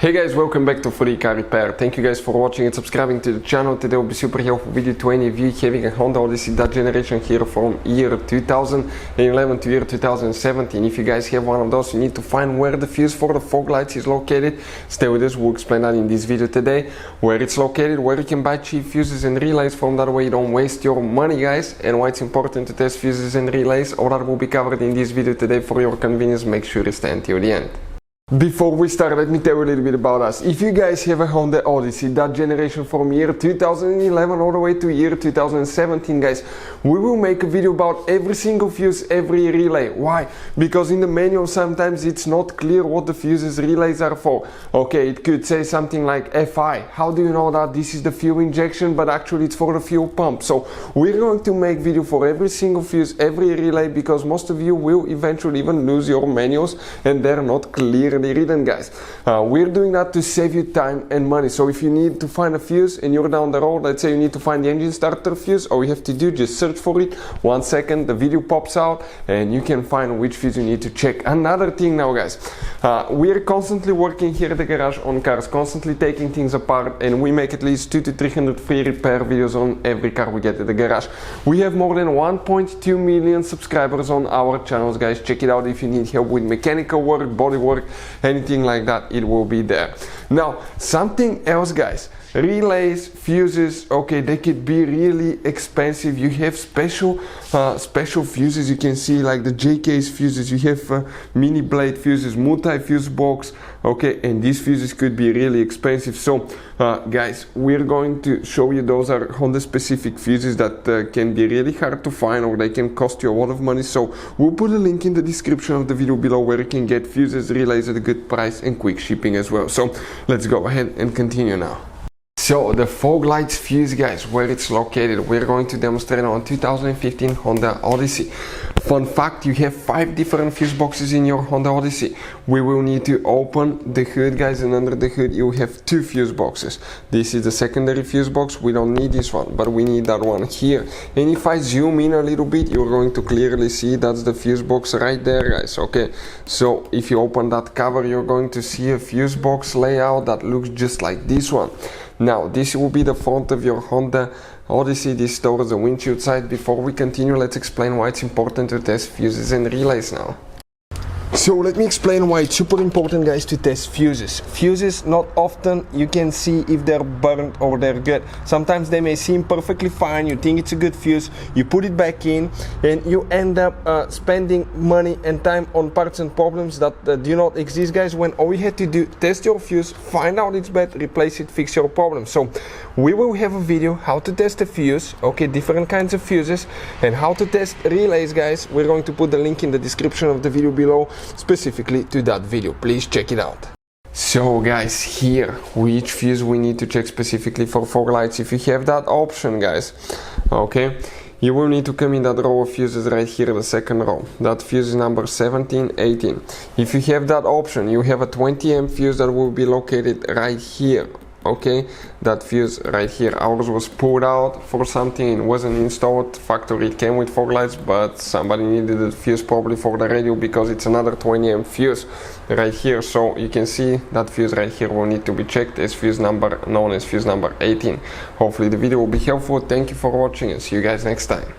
Hey guys, welcome back to Free Car Repair. Thank you guys for watching and subscribing to the channel. Today will be super helpful video to any of you having a Honda Odyssey that generation here from year 2011 to year 2017. If you guys have one of those, you need to find where the fuse for the fog lights is located. Stay with us, we'll explain that in this video today. Where it's located, where you can buy cheap fuses and relays from, that way you don't waste your money guys. And why it's important to test fuses and relays, all that will be covered in this video today for your convenience. Make sure you stay until the end. Before we start, let me tell you a little bit about us. If you guys have a Honda Odyssey, that generation from year 2011 all the way to year 2017, guys, we will make a video about every single fuse, every relay. Why? Because in the manual sometimes it's not clear what the fuses relays are for. Okay, it could say something like FI. How do you know that this is the fuel injection, but actually it's for the fuel pump? So we're going to make video for every single fuse, every relay, because most of you will eventually even lose your manuals and they're not clear written, guys. We're doing that to save you time and money. So if you need to find a fuse and you're down the road, let's say you need to find the engine starter fuse, all you have to do, just search for it. 1 second, the video pops out and you can find which fuse you need to check. Another thing now, guys, we're constantly working here at the garage on cars, constantly taking things apart, and we make at least 200 to 300 free repair videos on every car we get at the garage. We have more than 1.2 million subscribers on our channels, guys. Check it out if you need help with mechanical work, body work, anything like that, it will be there. Now, something else, guys, relays, fuses, okay, they could be really expensive. You have special fuses, you can see like the JK's fuses, you have mini blade fuses, multi-fuse box, okay, and these fuses could be really expensive. So guys, we're going to show you those are Honda specific fuses that can be really hard to find, or they can cost you a lot of money. So we'll put a link in the description of the video below where you can get fuses, relays at a good price and quick shipping as well. So let's go ahead and continue now. So the fog lights fuse, guys, where it's located, we're going to demonstrate on 2015 Honda Odyssey. Fun fact, you have 5 different fuse boxes in your Honda Odyssey. We will need to open the hood, guys, and under the hood you have 2 fuse boxes. This is the secondary fuse box, we don't need this one, but we need that one here. And if I zoom in a little bit, you're going to clearly see that's the fuse box right there, guys, okay? So if you open that cover, you're going to see a fuse box layout that looks just like this one. Now, this will be the front of your Honda Odyssey, this towards the windshield side. Before we continue, let's explain why it's important to test fuses and relays now. So let me explain why it's super important, guys, to test fuses. Fuses, not often you can see if they're burnt or they're good. Sometimes they may seem perfectly fine, you think it's a good fuse, you put it back in and you end up spending money and time on parts and problems that do not exist, guys, when all you had to do, test your fuse, find out it's bad, replace it, fix your problem. So we will have a video how to test a fuse, okay, different kinds of fuses, and how to test relays, guys. We're going to put the link in the description of the video below specifically to that video. Please check it out. So guys, here which fuse we need to check specifically for fog lights. If you have that option, guys, okay, you will need to come in that row of fuses right here, the second row. That fuse is number 17, 18. If you have that option, you have a 20 amp fuse that will be located right here. Okay, that fuse right here, ours was pulled out for something, it wasn't installed factory, it came with fog lights, but somebody needed the fuse probably for the radio because it's another 20 amp fuse right here. So you can see that fuse right here will need to be checked as fuse number, known as fuse number 18. Hopefully the video will be helpful. Thank you for watching and see you guys next time.